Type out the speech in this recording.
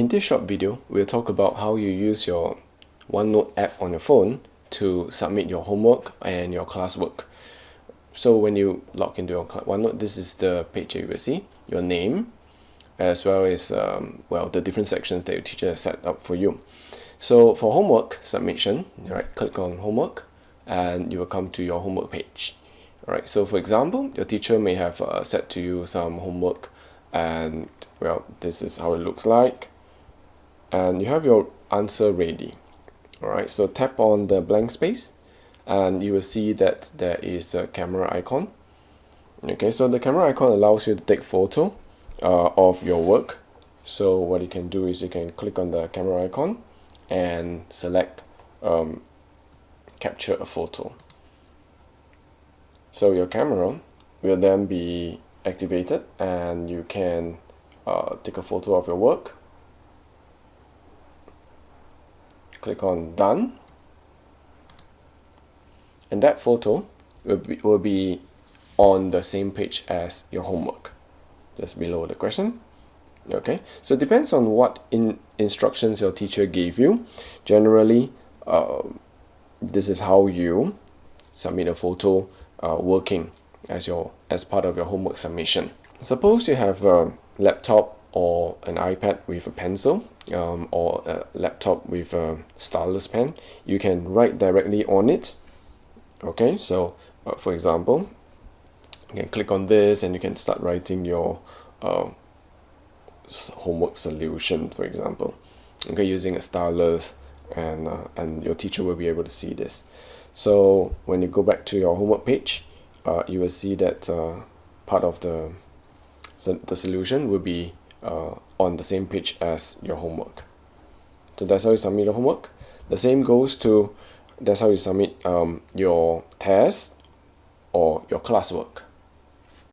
In this short video, we'll talk about how you use your OneNote app on your phone to submit your homework and your classwork. So when you log into your OneNote, this is the page you will see, your name, as well as the different sections that your teacher has set up for you. So for homework submission, click on homework and you will come to your homework page. Alright, so for example, your teacher may have set to you some homework, and this is how it looks like, and you have your answer ready. Alright, so tap on the blank space and you will see that there is a camera icon. Okay, so the camera icon allows you to take photo of your work. So what you can do is you can click on the camera icon and select capture a photo. So your camera will then be activated and you can take a photo of your work. Click on done, and that photo will be on the same page as your homework, just below the question. Okay, so it depends on what instructions your teacher gave you. Generally, this is how you submit a photo working as part of your homework submission. Suppose you have a laptop or an iPad with a pencil, or a laptop with a stylus pen. You can write directly on it. Okay, so for example, you can click on this and you can start writing your homework solution, for example. Okay, using a stylus, and your teacher will be able to see this. So when you go back to your homework page, you will see that part of the solution will be on the same page as your homework. So that's how you submit your homework. The same goes to, that's how you submit your test or your classwork.